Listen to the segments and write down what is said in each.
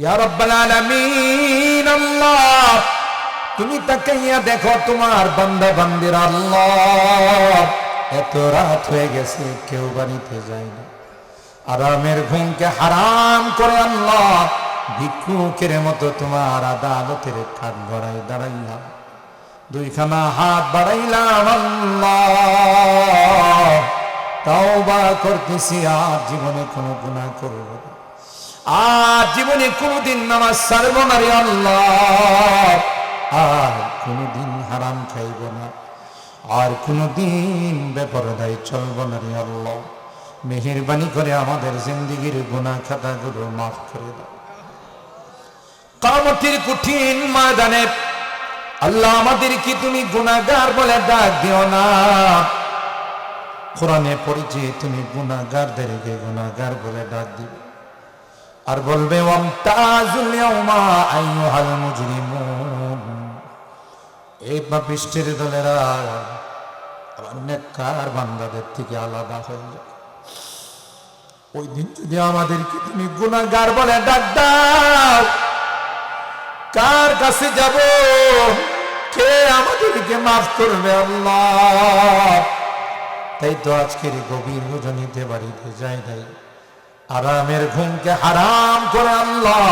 ইয়া রাব্বাল আলামিন আল্লাহ, তুমি তাকাইয়া দেখো তোমার বান্দা বান্দিরা। আল্লাহ, এত রাত হয়ে গেছে, কেউ বাড়িতে যায় না, আরামের ঘুমকে হারাম করে আল্লাহ ভিক্ষুকের মতো তোমার আদালতের কাঠ গড়াই দাঁড়াইলাম, দুইখানা হাত বাড়াইলাম। আল্লাহ, তাওবা করতেছি, আর জীবনে কোনো গুনাহ করব না, আর জীবনে কোনোদিন নামাজ ছাড়ব না রে আল্লাহ, আর কোনোদিন হারাম খাইব না, আর কোনোদিন বেপরদায় চলব না রে আল্লাহ। মেহেরবানি করে আমাদের জিন্দেগীর গুনাহ খাতাগুলো মাফ করে দাও। কিয়ামতের কঠিন ময়দানে আল্লাহ আমাদের কি তুমি গুনাহগার বলে ডাক দিও না। কোরআনে পড়েছি তুমি গুনাহগারদেরকে গুনাহগার বলে ডাক দিবে, আর বলবে ওয়ামতাজুল ইয়াউমা আইয়ুহাল মুজরিমুন। এই পাপিষ্টের দলেরা নেককার বান্দাদের থেকে আলাদা হয়ে যায়। ওই দিন যদি আমাদেরকে তুমি গুনাহগার বলে ডাক দাও, কার কাছে যাব? কে আমাদেরকে মাফ করবে আল্লাহ? তাই তো আজকের গভীর রজনীতে বাড়িতে যাই নাই, আরামের ঘুমকে হারাম করে আল্লাহ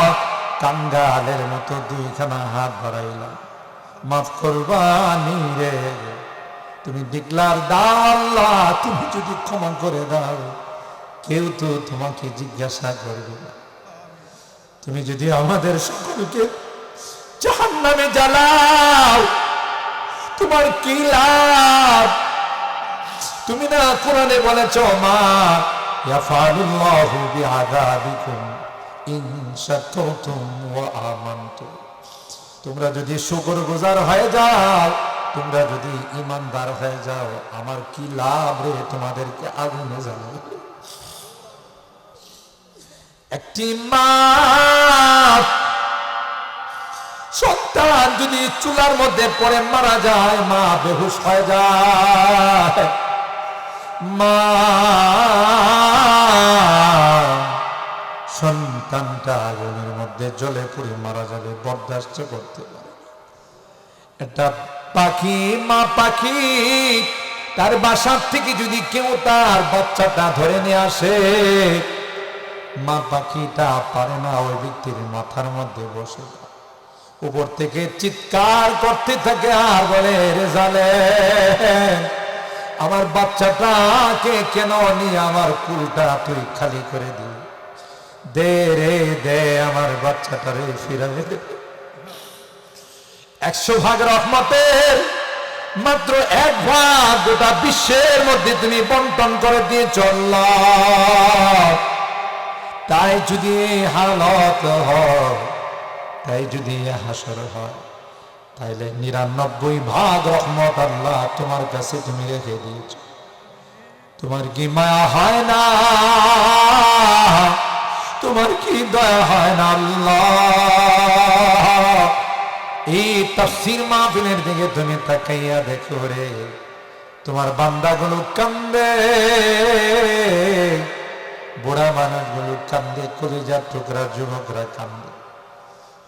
কাঙ্গালের মতো দুইখানা হাত বাড়াইলাম, মাফ করবানি রে। তুমি ডিক্লার দাও আল্লাহ, তুমি যদি ক্ষমা করে দাও, কেউ তো তোমাকে জিজ্ঞাসা করবে না। তুমি যদি আমাদের সকলকে জাহান্নামে জ্বালাও, তোমার কি লাভ? তুমি না কোরআনে বলেছ মা ইয়াফালুল্লাহু বিআযাবিকুম ইন শাকারতুম ওয়া আমানতুম। তোমরা যদি শুকরগুজার হয়ে যাও, তোমরা যদি ঈমানদার হয়ে যাও, আমার কি লাভ রে তোমাদেরকে আগুনে জ্বালাবো? একটি মা সন্তান যদি চুলার মধ্যে পড়ে মারা যায়, মা বেহুশ হয়ে যায়, মা সন্তানটা আগুনের মধ্যে জ্বলে পুড়ে মারা যাবে বরদাস্ত করতে পারে। একটা পাখি, মা পাখি, তার বাসার থেকে যদি কেউ তার বাচ্চাটা ধরে নিয়ে আসে, মা পাখিটা পারে না, ওই ব্যক্তির মাথার মধ্যে বসে উপর থেকে চিৎকার করতে থাকে আর বলে, রেজালে আমার বাচ্চাটাকে কেন নিয়ে আমার কুলটা তুই খালি করে দি, দে রে দে আমার বাচ্চাটারে ফিরাবে। 100 ভাগ রহমতের মাত্র 1 ভাগ গোটা বিশ্বের মধ্যে তুমি বন্টন করে দিয়েছ আল্লাহ। তাই যদি হালত হয়, তাই যদি হাসর হয়, তাইলে 99 ভাগ রহমত আল্লাহ তোমার কাছে তুমি রেখে দিয়েছ। তোমার কি মায়া হয় না? তোমার কি দয়া হয় না আল্লাহ? এই তাফসীর মাহফিলের দিকে তুমি তাকাইয়া দেখো রে, তোমার বান্দাগুলো কান্দে, বুড়া মানুষগুলো কান্দে, কলিজার টুকরা যুবকরা কান্দে,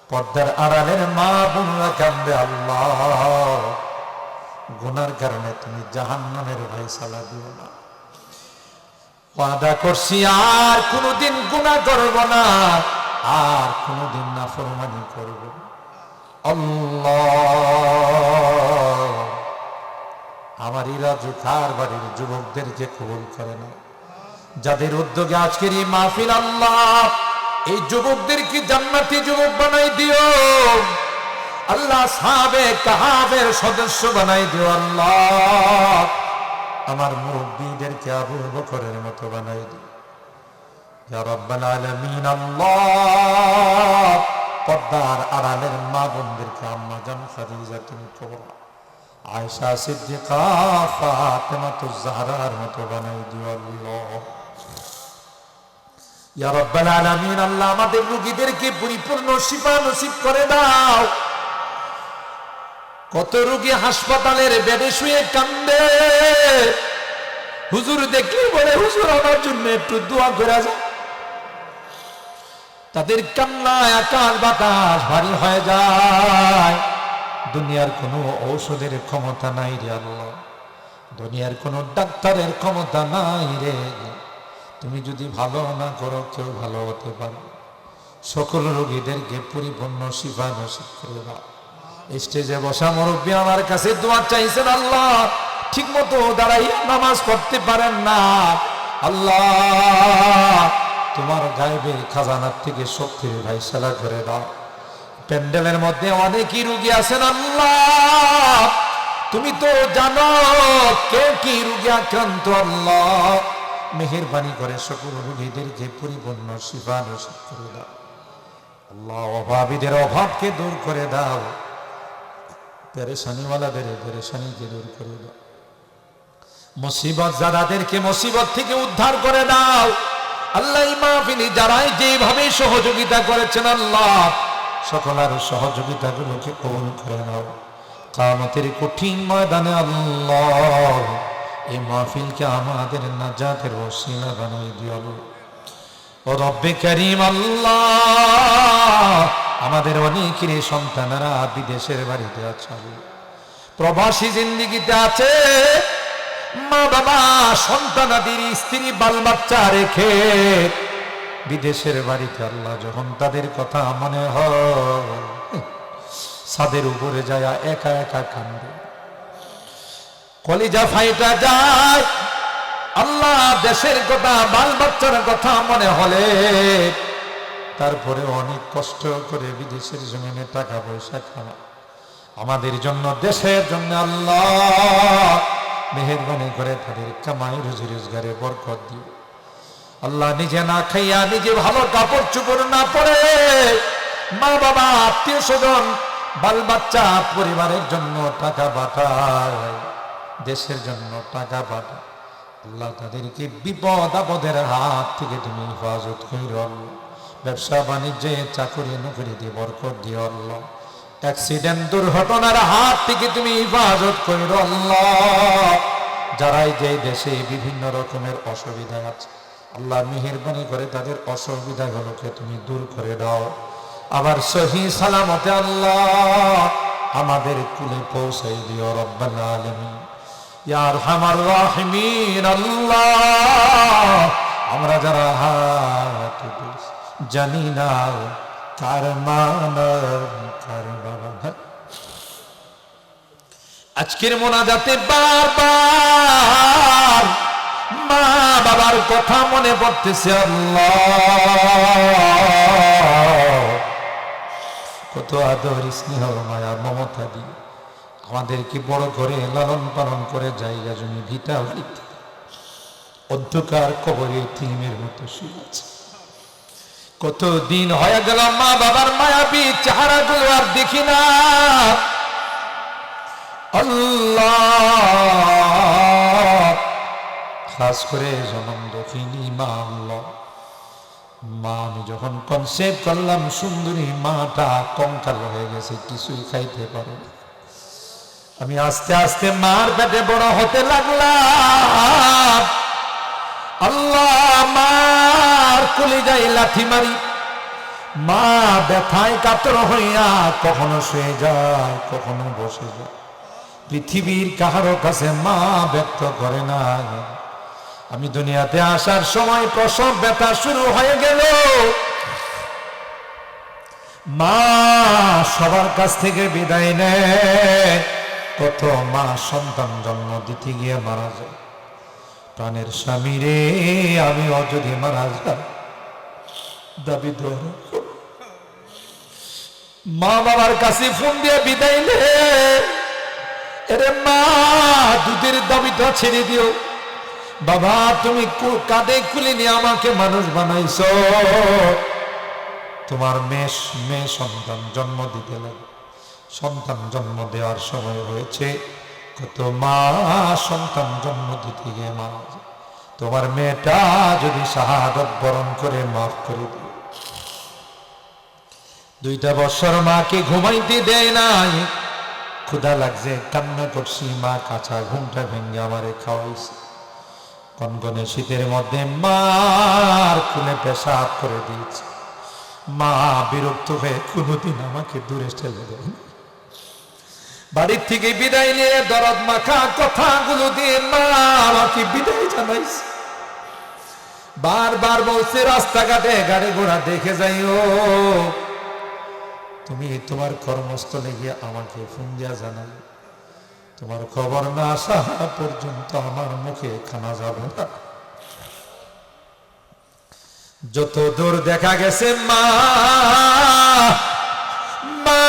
পর্দার আড়ালের মা বোনরা কান্দে। আল্লাহ, গুনার কারণে তুমি জাহান্নামের ফয়সালা দিও না। ওয়াদা করছি আর কোনোদিন গুনাহ করব না, আর কোনোদিন নাফরমানি করব না। আল্লাহ, আমার ইরাজু খার বাড়ির যুবকদেরকে কবুল করে না, যাদের উদ্যোগে আজকের এই মাহফিল, আল্লাহ এই যুবকদেরকে জান্নাতি যুবক বানাই দিও আল্লাহ, সাহাবে কাহাবের সদস্য বানাই দিও আল্লাহ, আমার মুরব্বীদেরকে আবু বকরের মতো বানাই দিও ইয়া রাব্বাল আলামিন। আল্লাহ, পর্দার আড়ালের মা বোনদেরকে আম্মা জান খাদিজাতুল কুবরা, আয়েশা সিদ্দিকা, ফাতেমাতুজ জাহরার মতো বানাই দিও আল্লাহ ইয়া রাব্বাল আলামিন। আল্লাহ, আমাদের রোগীদেরকে পরিপূর্ণ শিফা নসিব করে দাও। কত রোগী হাসপাতালের বেডে শুয়ে কান্দে, হুজুর দেখলে বলে, হুজুর আমার জন্য একটু দোয়া করে যান। তাদের কান্নায় আকাশ বাতাস ভারী হয়ে যায়। দুনিয়ার কোনো ঔষধের ক্ষমতা নাই রে আল্লাহ, দুনিয়ার কোনো ডাক্তারের ক্ষমতা নাই রে। তুমি যদি ভালো না করো কেউ ভালো হতে পারে। সকল রোগীদেরকে পরিপূর্ণ শিফা নসিব করে দাও। স্টেজে বসা মুরব্বী আমার কাছে দোয়া চাইছেন, আল্লাহ ঠিক মতো দাঁড়াইয়া নামাজ পড়তে পারেন না, আল্লাহ তোমার গায়েবের খাজানার থেকে শক্তির ভাইসালা করে দাও। প্যান্ডেলের মধ্যে অনেকই রোগী আছেন, আল্লাহ তুমি তো জানো কে কি রোগী আক্রান্ত। আল্লাহ মেহেরবানি করে সকল রোগীদেরকে পরিপূর্ণ শিফা নসিব করে দাও। আল্লাহ অভাবীদের অভাবকে দূর করে দাও, পেরেশানিওয়ালাদের পেরেশানিকে দূর করে দাও, মুসিবত যাদেরকে মুসিবত থেকে উদ্ধার করে দাও। আল্লাহ এই মাহফিলে যারাই যেভাবে সহযোগিতা করেছেন, আল্লাহ সকলের সহযোগিতাগুলোকে কবুল করে নাও। কিয়ামতের কঠিন ময়দানে আল্লাহ এই মাহফিলকে আমাদের নাজাতের ওসিলা বানিয়ে দিও। ও রব্বে কারীম, আল্লাহ আমাদের অনেকের সন্তানেরা বিদেশের বাড়িতে আছে, প্রবাসী জিন্দেগিতে আছে, মা বাবা সন্তানাদের স্ত্রী বাল বাচ্চা রেখে বিদেশের বাড়িতে, আল্লাহ যখন তাদের কথা মনে হয় ছাদের উপরে যায় একা একা কান্দে, কলিজা ফাইটা যায়। আল্লাহ দেশের কথা বাল বাচ্চার কথা মনে হলে তারপরে অনেক কষ্ট করে বিদেশের জমিনে টাকা পয়সা খাওয়া আমাদের জন্য, দেশের জন্য আল্লাহ মেহেরবানি করে তাদের কামাই রুজি রোজগারে বরকত দিও। আল্লাহ নিজে না খাইয়া নিজে ভালো কাপড় চোপড় না পরে মা বাবা আত্মীয় স্বজন বাল বাচ্চা পরিবারের জন্য টাকা পাঠায়, দেশের জন্য টাকা পাঠায়, আল্লাহ তাদেরকে বিপদ আপদের হাত থেকে তুমি হেফাজত করো। ব্যবসা বাণিজ্যে চাকরি নকরি দিয়ে বরকত দিও আল্লাহ। অ্যাক্সিডেন্ট দুর্ঘটনার হাত থেকে তুমি হেফাজত করো আল্লাহ। যারাই যে দেশে বিভিন্ন রকমের অসুবিধা আছে, আল্লাহ মেহেরবানি করে তাদের অসুবিধাগুলোকে তুমি দূর করে দাও। আবার সহি সালামতে আল্লাহ আমাদের কুলে পৌঁছাই দিও রব্বাল আলামিন ইয়া আরহামার রাহিমিন। আল্লাহ আমরা যারা হাত উঠেছি জানি না কার মান কার বাবা, আজকের মোনাজাতে বারবার মা বাবার কথা মনে পড়তেছে। আল্লাহ কত আদর স্নেহ মায়া মমতা দিয়ে আমাদেরকে বড় করে লালন পালন করে জায়গা জমি ভিটা বাড়িতে অন্ধকার কবরে তিমির মতো শুয়ে আছে। কত দিন হয়ে গেল মা বাবার মায়াবী চেহারাগুলো আর দেখি না। আল্লাহ খাস করে জনম দক্ষিণী মা, আল্লাহ মা আমি যখন কনসেপ্ট করলাম সুন্দরী মাটা কঙ্কাল হয়ে গেছে, কিছুই খাইতে পারে না। আমি আস্তে আস্তে মার পেটে বড় হতে লাগলাম। আল্লাহ মার কলিজায় লাথি মারি, মা ব্যথায় কাতর হইয়া কখনো শুয়ে যায় কখনো বসে যায়। পৃথিবীর কাহারো কাছে মা ব্যক্ত করে না। আমি দুনিয়াতে আসার সময় প্রসব ব্যথা শুরু হয়ে গেল, মা সবার কাছ থেকে বিদায় নেয়। কত মা সন্তান জন্ম দিতে গিয়ে মারা যায়। প্রাণের স্বামী রে, আমিও যদি মারা যাই দাবি ধর, মা বাবার কাছে ফোন দিয়ে বিদায় নে। এরে মা দুধের দাবিটা ছেড়ে দিও, বাবা তুমি কাঁধে কুলে নিয়ে আমাকে মানুষ বানাইছ। তোমার মেয়ে সন্তান জন্ম দিতে লাগে, সন্তান জন্ম দেওয়ার সময় হয়েছে। কত মা সন্তান জন্ম দিতে গিয়ে মারা যায়। তোমার মেয়েটা যদি শাহাদত বরণ করে মাফ করে দিও। 2টা বছর মাকে ঘুমাইতে দেয় নাই, ক্ষুধা লাগছে কান্না করছি, মা কাঁচা ঘুমটা ভেঙে আমারে খাওয়াইছে। কনকনে শীতের মধ্যে মার খুলে পেশাব করে দিয়েছে। মা বিরক্ত হয়ে কোনোদিন আমাকে দূরে ঠেলে দেয়। বাড়ির থেকে বিদায় নিয়ে দরদ মাখা কথাগুলো দিয়ে মা আমাকে বিদায় জানাইছে। বারবার বলছে রাস্তাঘাটে গাড়ি ঘোড়া দেখে যাইও, তুমি তোমার কর্মস্থলে গিয়ে আমাকে ফোন দিয়া জানাই, তোমার খবর না আসা পর্যন্ত আমার মুখে খানা যাবে না। যত দূর দেখা গেছে মা মা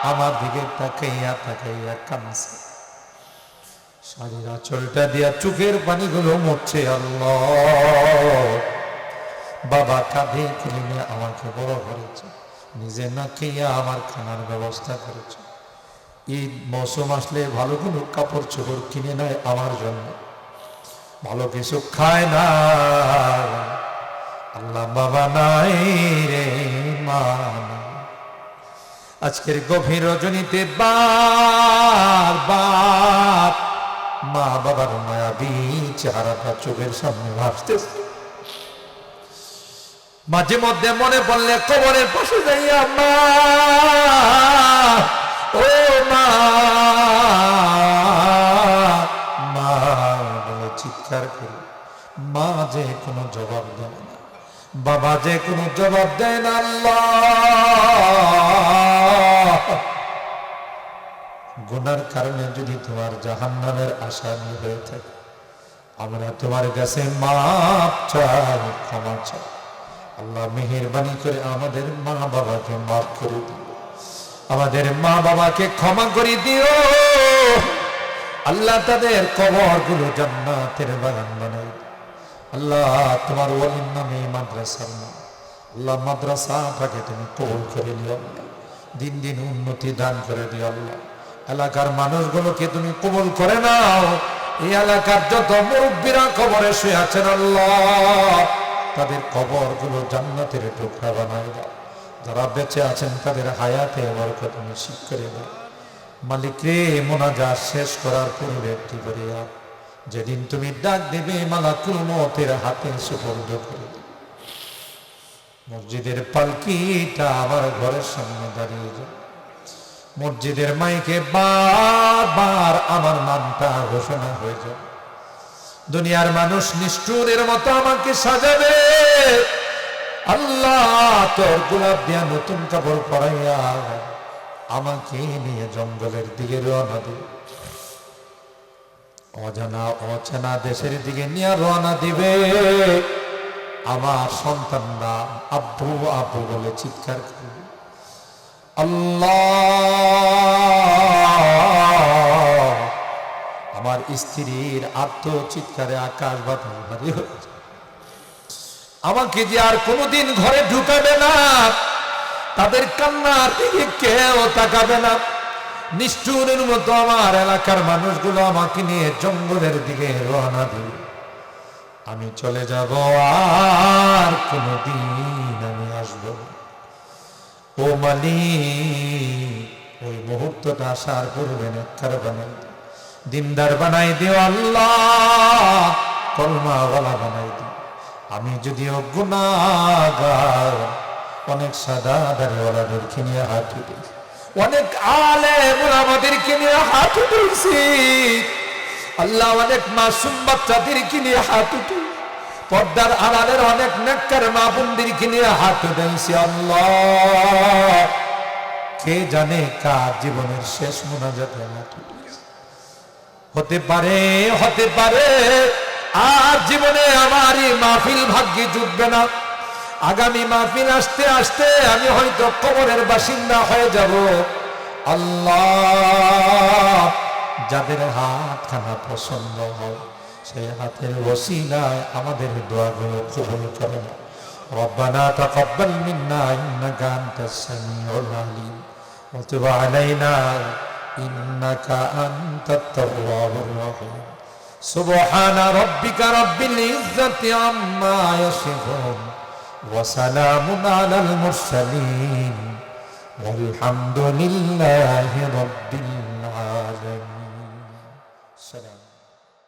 আমার দিকে তাকাইয়া তাকাইয়া কাঁদছে, শাড়ির আঁচলটা দিয়া চোখের পানিগুলো মুছছে। আল্লাহ, বাবা কাঁধে তুলে নিয়ে আমাকে বড় করেছে, নিজে না খেয়ে আমার খানার ব্যবস্থা করেছে। ঈদ মৌসুম আসলে ভালো কোনো কাপড় চোপড় কিনে নেয় আমার জন্য, ভালো কিছু খায় না। আল্লাহ বাবা নাই রে মা। আজকের গভীর রজনীতে বারবার মা বাবার মায়াবী চেহারাটা চোখের সামনে ভাসতেছে। মাঝে মধ্যে মনে পড়লে কবরের পাশে যাইয়া মা, ও মা মা বলে চিৎকার করি। মা যে কোনো জবাব দেয় না, বাবা যে কোনো জবাব দেয় না। আল্লাহ, গুনার কারণে যদি তোমার জাহান্নামের আসামি হয়ে থাকে, আমরা তোমার কাছে মাপ চাই, ক্ষমা চাই। আল্লাহ মেহেরবানি করে আমাদের মা বাবাকে মাফ করে দিও, আমাদের মা বাবাকে ক্ষমা করে দিও। আল্লাহ তাদের কবরগুলো জান্নাতের বাগান বানাই দিও। আল্লাহ তোমার ওয়ালির নামে মাদ্রাসার নাম, আল্লাহ মাদ্রাসাটাকে তুমি কবুল করে নিও। দিন দিন উন্নতি দান করে দিও। আল্লাহ এলাকার মানুষগুলোকে তুমি কবুল করে নাও। এই এলাকার যত মুরব্বীরা কবরে শুয়ে আছেন আল্লাহ তাদের কবরগুলো জান্নাতের টুকরা বানাই দাও। যারা বেঁচে আছেন তাদের হায়াতে বরকত নসিব করে দাও। মালিক রে, মোনাজাত শেষ করার পূর্বে একটি করে যেদিন তুমি ডাক দেবে মালাকুল মওতের হাতে সুপর্দ করে দিও। মসজিদের পালকিটা আমার ঘরের সামনে দাঁড়িয়ে যায়, মসজিদের মাইকে বারবার আমার নামটা ঘোষণা হয়ে যায়। দুনিয়ার মানুষ নিষ্ঠুরের মতো আমাকে সাজাবে। আল্লাহ তোর গোলাপ দিয়া নতুন কাপড় পরাইয়া আমাকে নিয়ে জঙ্গলের দিকে রওনা দিবে, অজানা অচেনা দেশের দিকে নিয়ে রওনা দিবে। আমার সন্তানরা আব্বু আব্বু বলে চিৎকার করবে। আল্লাহ, আমার স্ত্রীর আত্মচিৎকারে আকাশ বাতাস ভারী হচ্ছে। আমাকে যে আর কোনোদিন ঘরে ঢুকাবে না, তাদের কান্নার দিকে কেউ তাকাবে না। নিষ্ঠুরের মতো আমার এলাকার মানুষগুলো আমাকে নিয়ে জঙ্গলের দিকে রওনা দিবে। আমি চলে যাব, আর কোনোদিন আমি আসবো না। ও মালিক, ওই মুহূর্তটা আসার পূর্বে নেককার বানাই দিও, দিনদার বানাই দিও। আল্লাহ কলমাওয়ালা বানাই দিও। আমি যদিও গুনাহগার, অনেক সাদা দাড়িওয়ালাদেরকে নিয়ে হাত উঠেছি, অনেক আলেম ওলামাদেরকে নিয়ে হাত উঠেছি। আল্লাহ অনেক মাসুম বাচ্চাদেরকে নিয়ে হাত উঠে, পর্দার আড়ালের অনেক নেককার মা বোনদেরকে নিয়ে হাত উঠেছি। আল্লাহ কে জানে কার জীবনের শেষ মোনাজাতে হাত উঠেছি। হতে পারে আর জীবনে আমার এই মাহফিল ভাগ্যে জুটবে না। আগামী মাহফিল আসতে আসতে আমি হয়তো কবরের বাসিন্দা হয়ে যাব। আল্লাহ যাদের হাতখানা পছন্দ হয় সেই হাতের ওসিলায় আমাদের দোয়াগুলো কবুল করেন। রব্বানা তাকাব্বাল মিন্না ইন্নাকা আনতাস সামিউল আলিম ওয়া তুব আলাইনা ইন্নাকা আনতাত তাওয়াবুর রহিম। সুবহানা রাব্বিকা রাব্বিল ইজ্জাতি আম্মা ইয়াসিফুন ওয়া সালামুন আলাল মুরসালিন ওয়ালহামদুলিল্লাহি রাব্বিল